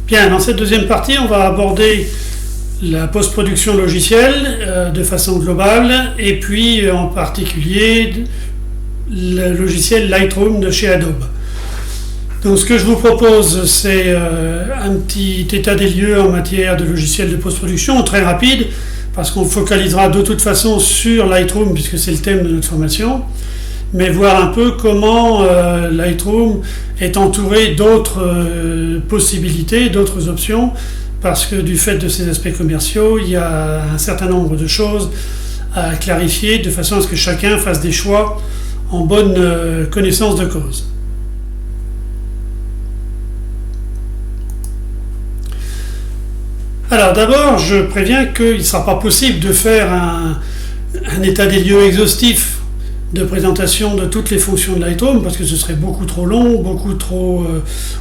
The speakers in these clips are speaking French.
Bien, dans cette deuxième partie, on va aborder la post-production logicielle de façon globale et puis en particulier le logiciel Lightroom de chez Adobe. Donc ce que je vous propose, c'est un petit état des lieux en matière de logiciels de post-production, très rapide, parce qu'on focalisera de toute façon sur Lightroom puisque c'est le thème de notre formation, mais voir un peu comment Lightroom est entouré d'autres possibilités, d'autres options, parce que du fait de ses aspects commerciaux, il y a un certain nombre de choses à clarifier de façon à ce que chacun fasse des choix en bonne connaissance de cause. Alors d'abord, je préviens qu'il ne sera pas possible de faire un état des lieux exhaustif de présentation de toutes les fonctions de Lightroom, parce que ce serait beaucoup trop long, beaucoup trop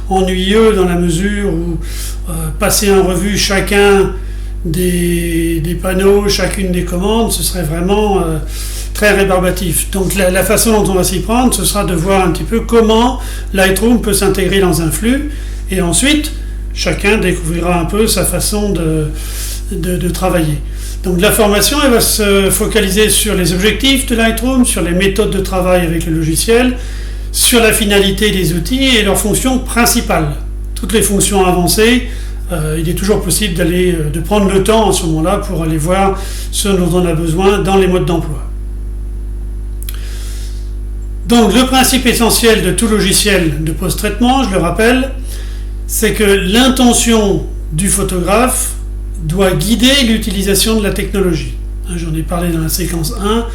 ennuyeux dans la mesure où passer en revue chacun des panneaux, chacune des commandes, ce serait vraiment très rébarbatif. Donc la façon dont on va s'y prendre, ce sera de voir un petit peu comment Lightroom peut s'intégrer dans un flux, et ensuite chacun découvrira un peu sa façon de travailler. Donc la formation, elle va se focaliser sur les objectifs de Lightroom, sur les méthodes de travail avec le logiciel, sur la finalité des outils et leurs fonctions principales. Toutes les fonctions avancées, il est toujours possible de prendre le temps à ce moment-là pour aller voir ce dont on a besoin dans les modes d'emploi. Donc le principe essentiel de tout logiciel de post-traitement, je le rappelle, c'est que l'intention du photographe doit guider l'utilisation de la technologie. J'en ai parlé dans la séquence 1.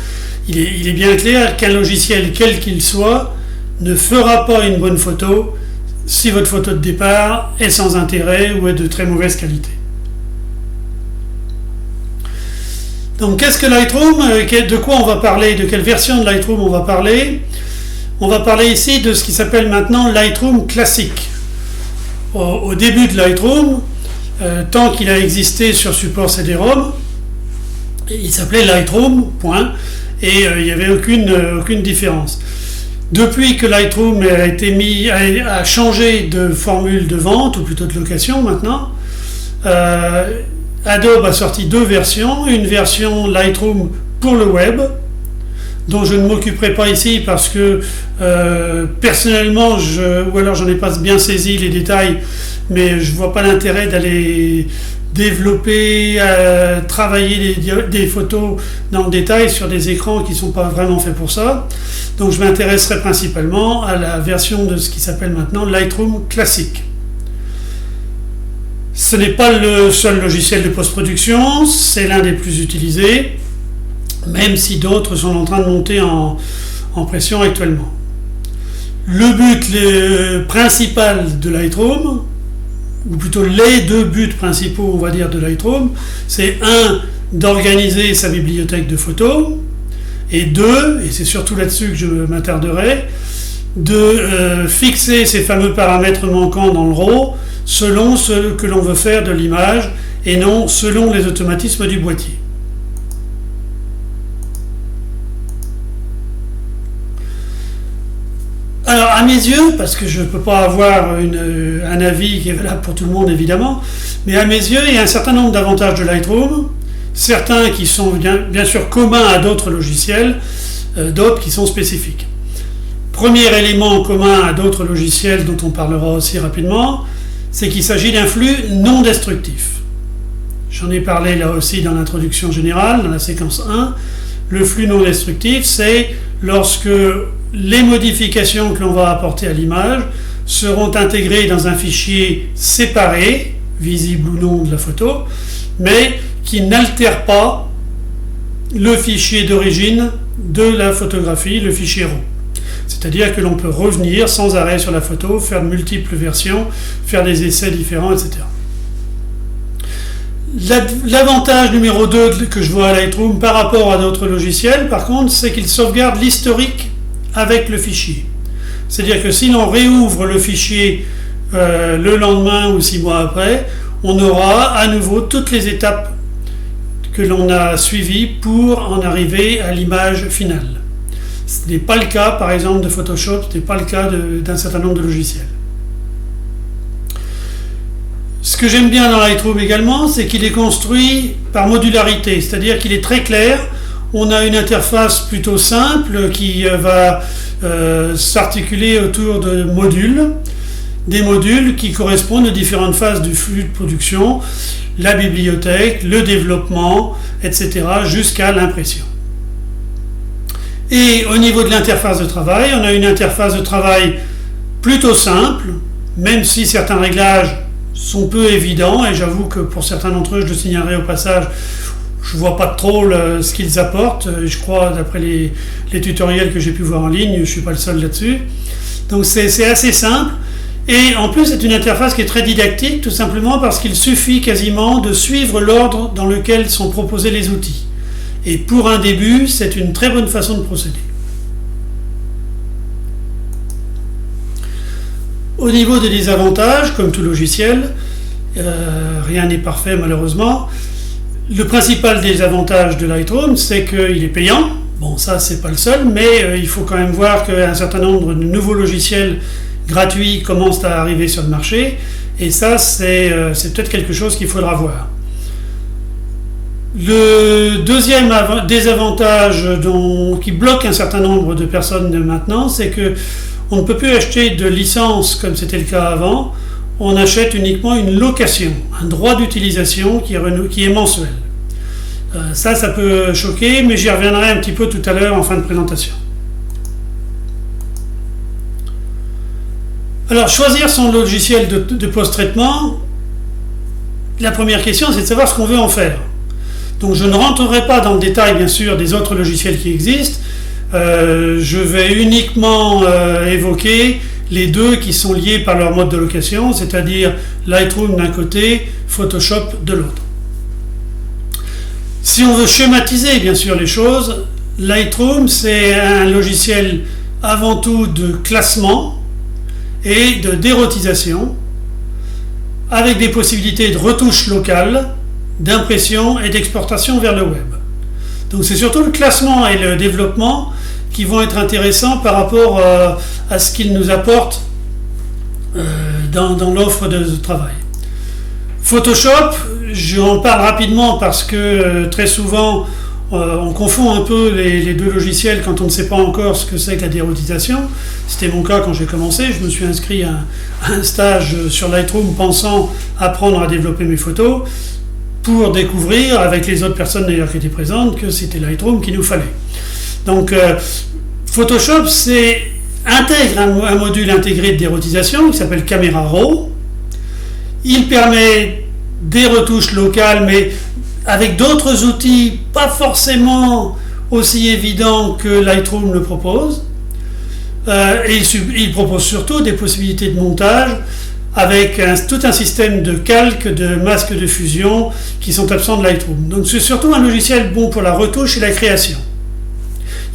Il est bien clair qu'un logiciel, quel qu'il soit, ne fera pas une bonne photo si votre photo de départ est sans intérêt ou est de très mauvaise qualité. Donc qu'est-ce que Lightroom ? De quoi on va parler ? De quelle version de Lightroom on va parler ? On va parler ici de ce qui s'appelle maintenant Lightroom classique. Au début de Lightroom, tant qu'il a existé sur support CD-ROM, il s'appelait Lightroom, point, et il n'y avait aucune différence. Depuis que Lightroom a changé de formule de vente, ou plutôt de location maintenant, Adobe a sorti deux versions, une version Lightroom pour le web, dont je ne m'occuperai pas ici parce que personnellement, ou alors j'en ai pas bien saisi les détails, mais je vois pas l'intérêt d'aller développer, travailler des photos dans le détail sur des écrans qui ne sont pas vraiment faits pour ça. Donc je m'intéresserai principalement à la version de ce qui s'appelle maintenant Lightroom classique. Ce n'est pas le seul logiciel de post-production, c'est l'un des plus utilisés, même si d'autres sont en train de monter en pression actuellement. Le but principal de Lightroom, ou plutôt les deux buts principaux, on va dire, de Lightroom, c'est d'organiser sa bibliothèque de photos, et deux, et c'est surtout là-dessus que je m'attarderai, de fixer ces fameux paramètres manquants dans le RAW selon ce que l'on veut faire de l'image et non selon les automatismes du boîtier. Alors à mes yeux, parce que je ne peux pas avoir un avis qui est valable pour tout le monde évidemment, mais à mes yeux il y a un certain nombre d'avantages de Lightroom, certains qui sont bien sûr communs à d'autres logiciels, d'autres qui sont spécifiques. Premier élément commun à d'autres logiciels dont on parlera aussi rapidement, c'est qu'il s'agit d'un flux non destructif. J'en ai parlé là aussi dans l'introduction générale, dans la séquence 1. Le flux non destructif, c'est lorsque les modifications que l'on va apporter à l'image seront intégrées dans un fichier séparé, visible ou non de la photo, mais qui n'altère pas le fichier d'origine de la photographie, le fichier RAW. C'est-à-dire que l'on peut revenir sans arrêt sur la photo, faire de multiples versions, faire des essais différents, etc. L'avantage numéro 2 que je vois à Lightroom par rapport à d'autres logiciels, par contre, c'est qu'il sauvegarde l'historique avec le fichier. C'est-à-dire que si l'on réouvre le fichier le lendemain ou 6 mois après, on aura à nouveau toutes les étapes que l'on a suivies pour en arriver à l'image finale. Ce n'est pas le cas, par exemple, de Photoshop, ce n'est pas le cas d'un certain nombre de logiciels. Ce que j'aime bien dans Lightroom également, c'est qu'il est construit par modularité, c'est-à-dire qu'il est très clair. On a une interface plutôt simple qui va s'articuler autour de modules, des modules qui correspondent aux différentes phases du flux de production, la bibliothèque, le développement, etc., jusqu'à l'impression. Et au niveau de l'interface de travail, on a une interface de travail plutôt simple, même si certains réglages sont peu évidents, et j'avoue que pour certains d'entre eux, je le signalerai au passage, je ne vois pas trop ce qu'ils apportent. Je crois, d'après les tutoriels que j'ai pu voir en ligne, je ne suis pas le seul là-dessus. Donc c'est assez simple. Et en plus, c'est une interface qui est très didactique, tout simplement parce qu'il suffit quasiment de suivre l'ordre dans lequel sont proposés les outils. Et pour un début, c'est une très bonne façon de procéder. Au niveau des désavantages, comme tout logiciel, rien n'est parfait malheureusement. Le principal désavantage de Lightroom, c'est qu'il est payant. Bon, ça, c'est pas le seul, mais il faut quand même voir qu'un certain nombre de nouveaux logiciels gratuits commencent à arriver sur le marché. Et ça, c'est peut-être quelque chose qu'il faudra voir. Le deuxième désavantage qui bloque un certain nombre de personnes de maintenant, c'est que on ne peut plus acheter de licence comme c'était le cas avant. On achète uniquement une location, un droit d'utilisation qui est mensuel. Ça peut choquer, mais j'y reviendrai un petit peu tout à l'heure en fin de présentation. Alors, choisir son logiciel de post-traitement, la première question, c'est de savoir ce qu'on veut en faire. Donc, je ne rentrerai pas dans le détail, bien sûr, des autres logiciels qui existent. Je vais uniquement évoquer les deux qui sont liés par leur mode de location, c'est-à-dire Lightroom d'un côté, Photoshop de l'autre. Si on veut schématiser bien sûr les choses, Lightroom c'est un logiciel avant tout de classement et d'érotisation, avec des possibilités de retouche locale, d'impression et d'exportation vers le web. Donc c'est surtout le classement et le développement qui vont être intéressants par rapport à ce qu'ils nous apportent dans l'offre de travail. Photoshop, j'en parle rapidement parce que très souvent on confond un peu les deux logiciels quand on ne sait pas encore ce que c'est que la dérotisation. C'était mon cas quand j'ai commencé, je me suis inscrit à un stage sur Lightroom pensant apprendre à développer mes photos pour découvrir, avec les autres personnes d'ailleurs qui étaient présentes, que c'était Lightroom qu'il nous fallait. Donc Photoshop intègre un module intégré de dérotisation qui s'appelle Camera Raw. Il permet des retouches locales, mais avec d'autres outils pas forcément aussi évidents que Lightroom le propose. Et il propose surtout des possibilités de montage avec tout un système de calque, de masques de fusion qui sont absents de Lightroom. Donc c'est surtout un logiciel bon pour la retouche et la création.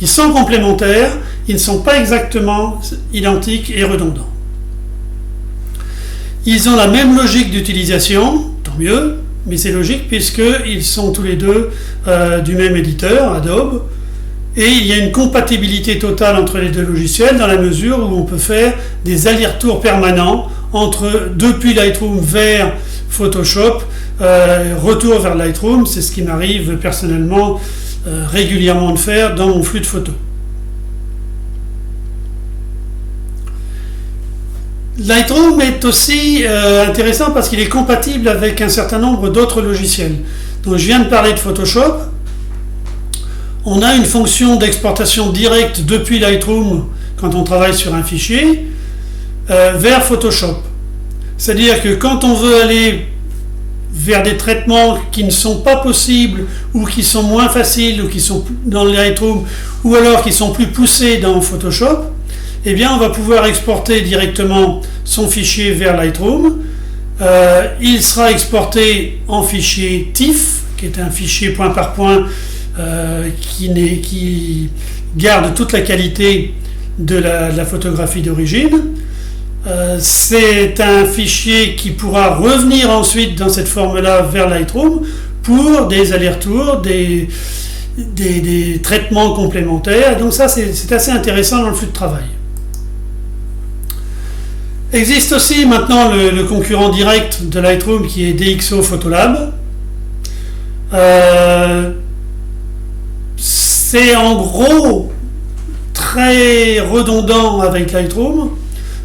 Ils sont complémentaires, ils ne sont pas exactement identiques et redondants. Ils ont la même logique d'utilisation, tant mieux, mais c'est logique puisqu'ils sont tous les deux du même éditeur, Adobe, et il y a une compatibilité totale entre les deux logiciels dans la mesure où on peut faire des allers-retours permanents depuis Lightroom vers Photoshop, retour vers Lightroom, c'est ce qui m'arrive personnellement régulièrement de faire dans mon flux de photos. Lightroom est aussi intéressant parce qu'il est compatible avec un certain nombre d'autres logiciels. Donc je viens de parler de Photoshop. On a une fonction d'exportation directe depuis Lightroom quand on travaille sur un fichier vers Photoshop. C'est-à-dire que quand on veut aller vers des traitements qui ne sont pas possibles ou qui sont moins faciles ou qui sont dans Lightroom ou alors qui sont plus poussés dans Photoshop, eh bien on va pouvoir exporter directement son fichier vers Lightroom. Il sera exporté en fichier TIFF, qui est un fichier point par point qui garde toute la qualité de la photographie d'origine. C'est un fichier qui pourra revenir ensuite dans cette forme-là vers Lightroom pour des allers-retours, des traitements complémentaires. Donc ça, c'est assez intéressant dans le flux de travail. Existe aussi maintenant le concurrent direct de Lightroom qui est DxO Photolab. C'est en gros très redondant avec Lightroom,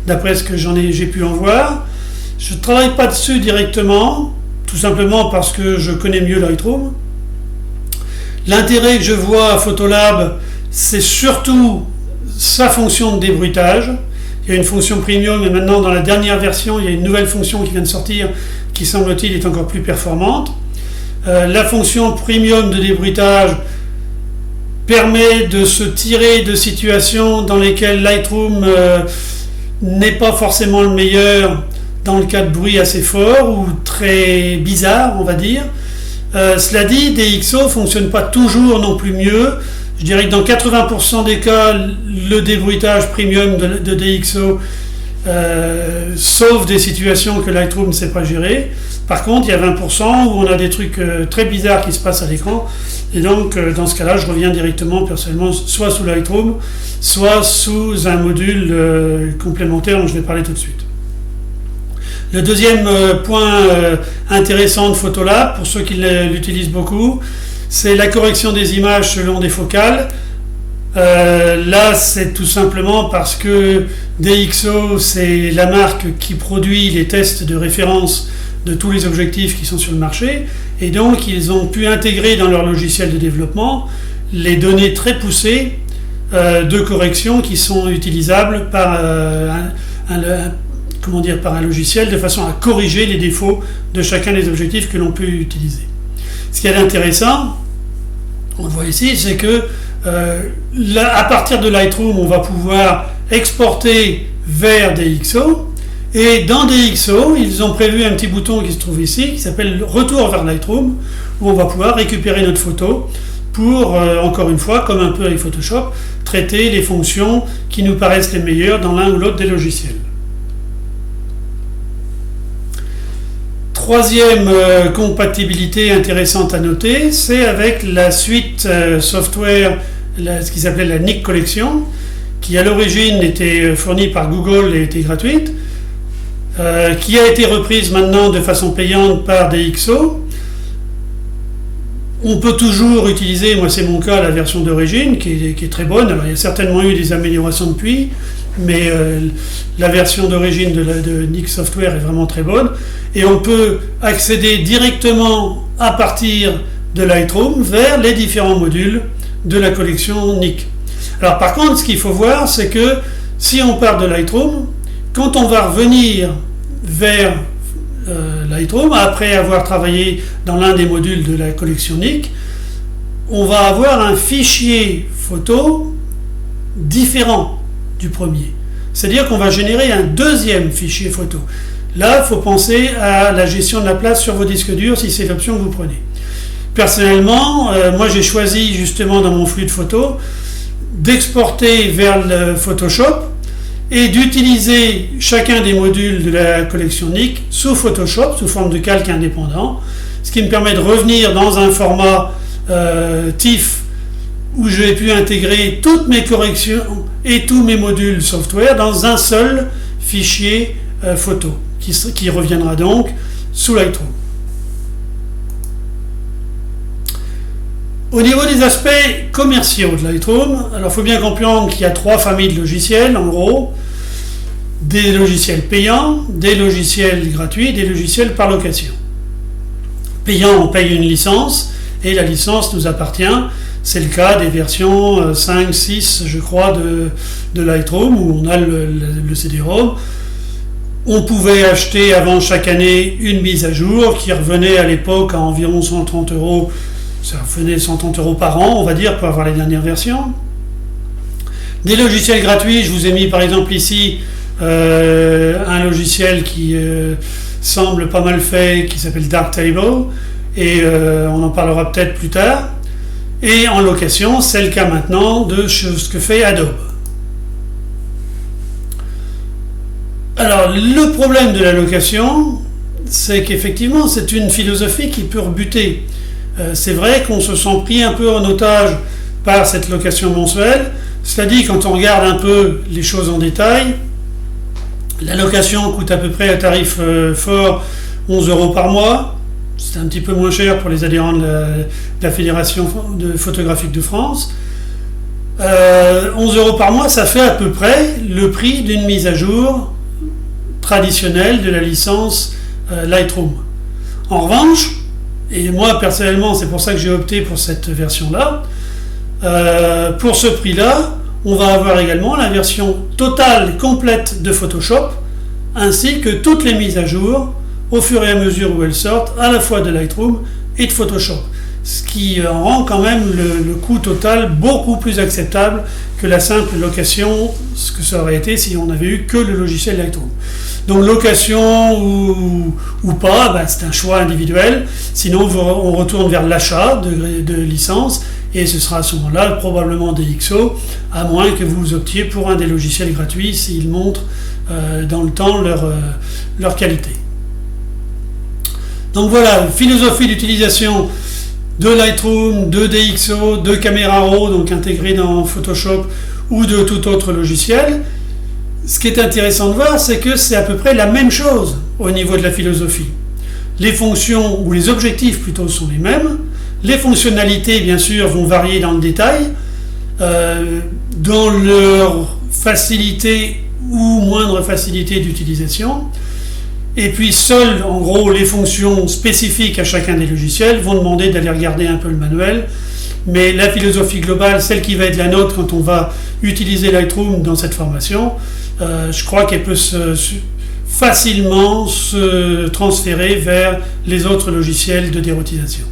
d'après ce que j'ai pu en voir. Je ne travaille pas dessus directement, tout simplement parce que je connais mieux Lightroom. L'intérêt que je vois à Photolab, c'est surtout sa fonction de débruitage. Il y a une fonction premium et maintenant dans la dernière version, il y a une nouvelle fonction qui vient de sortir qui semble-t-il est encore plus performante. La fonction premium de débruitage permet de se tirer de situations dans lesquelles Lightroom n'est pas forcément le meilleur dans le cas de bruit assez fort ou très bizarre, on va dire. Cela dit, DxO ne fonctionne pas toujours non plus mieux. Je dirais que dans 80% des cas, le débruitage premium de DxO sauve des situations que Lightroom ne sait pas gérer. Par contre, il y a 20% où on a des trucs très bizarres qui se passent à l'écran. Et donc, dans ce cas-là, je reviens directement, personnellement, soit sous Lightroom, soit sous un module complémentaire dont je vais parler tout de suite. Le deuxième point intéressant de Photolab, pour ceux qui l'utilisent beaucoup, c'est la correction des images selon des focales. Là, c'est tout simplement parce que DxO, c'est la marque qui produit les tests de référence de tous les objectifs qui sont sur le marché, et donc ils ont pu intégrer dans leur logiciel de développement les données très poussées de correction qui sont utilisables par par un logiciel de façon à corriger les défauts de chacun des objectifs que l'on peut utiliser. Ce qui est intéressant, on le voit ici, c'est que à partir de Lightroom, on va pouvoir exporter vers DxO, et dans DxO, ils ont prévu un petit bouton qui se trouve ici, qui s'appelle Retour vers Lightroom, où on va pouvoir récupérer notre photo pour, encore une fois, comme un peu avec Photoshop, traiter les fonctions qui nous paraissent les meilleures dans l'un ou l'autre des logiciels. Troisième compatibilité intéressante à noter, c'est avec la suite software, ce qui s'appelait la Nik Collection, qui à l'origine était fournie par Google et était gratuite, qui a été reprise maintenant de façon payante par DxO. On peut toujours utiliser, moi c'est mon cas, la version d'origine qui est très bonne. Alors il y a certainement eu des améliorations depuis, mais la version d'origine de Nik Software est vraiment très bonne. Et on peut accéder directement à partir de Lightroom vers les différents modules de la collection Nik. Alors par contre, ce qu'il faut voir, c'est que si on part de Lightroom, quand on va revenir vers Lightroom, après avoir travaillé dans l'un des modules de la collection Nik, on va avoir un fichier photo différent du premier. C'est-à-dire qu'on va générer un deuxième fichier photo. Là, il faut penser à la gestion de la place sur vos disques durs si c'est l'option que vous prenez. Personnellement, moi j'ai choisi justement dans mon flux de photos d'exporter vers le Photoshop et d'utiliser chacun des modules de la collection Nik sous Photoshop, sous forme de calque indépendant, ce qui me permet de revenir dans un format TIFF où j'ai pu intégrer toutes mes corrections et tous mes modules software dans un seul fichier photo, qui reviendra donc sous Lightroom. Au niveau des aspects commerciaux de Lightroom, alors il faut bien comprendre qu'il y a trois familles de logiciels, en gros, des logiciels payants, des logiciels gratuits, des logiciels par location. Payant, on paye une licence, et la licence nous appartient. C'est le cas des versions 5, 6, je crois, de Lightroom, où on a le CD-ROM. On pouvait acheter avant chaque année une mise à jour qui revenait à l'époque à environ 130 €. Ça revenait 130 € par an, on va dire, pour avoir les dernières versions. Des logiciels gratuits, je vous ai mis par exemple ici un logiciel qui semble pas mal fait, qui s'appelle Darktable, et on en parlera peut-être plus tard. Et en location, c'est le cas maintenant de ce que fait Adobe. Alors, le problème de la location, c'est qu'effectivement, c'est une philosophie qui peut rebuter. C'est vrai qu'on se sent pris un peu en otage par cette location mensuelle. Cela dit, quand on regarde un peu les choses en détail, La location coûte à peu près à tarif fort 11 euros par mois. C'est un petit peu moins cher pour les adhérents de la Fédération photographique de France. 11 euros par mois, ça fait à peu près le prix d'une mise à jour traditionnelle de la licence Lightroom. En revanche, et moi personnellement c'est pour ça que j'ai opté pour cette version-là, pour ce prix-là, on va avoir également la version totale, complète de Photoshop, ainsi que toutes les mises à jour au fur et à mesure où elles sortent, à la fois de Lightroom et de Photoshop. Ce qui rend quand même le coût total beaucoup plus acceptable que la simple location, ce que ça aurait été si on n'avait eu que le logiciel Lightroom. Donc location ou pas, c'est un choix individuel. Sinon, on retourne vers l'achat de licence et ce sera à ce moment-là probablement des XO, à moins que vous optiez pour un des logiciels gratuits s'ils montrent dans le temps leur qualité. Donc voilà, philosophie d'utilisation de Lightroom, de DxO, de Camera Raw, donc intégré dans Photoshop ou de tout autre logiciel. Ce qui est intéressant de voir, c'est que c'est à peu près la même chose au niveau de la philosophie. Les fonctions, ou les objectifs plutôt, sont les mêmes. Les fonctionnalités, bien sûr, vont varier dans le détail, dans leur facilité ou moindre facilité d'utilisation. Et puis seules, en gros, les fonctions spécifiques à chacun des logiciels vont demander d'aller regarder un peu le manuel. Mais la philosophie globale, celle qui va être la nôtre quand on va utiliser Lightroom dans cette formation, je crois qu'elle peut facilement se transférer vers les autres logiciels de dérotisation.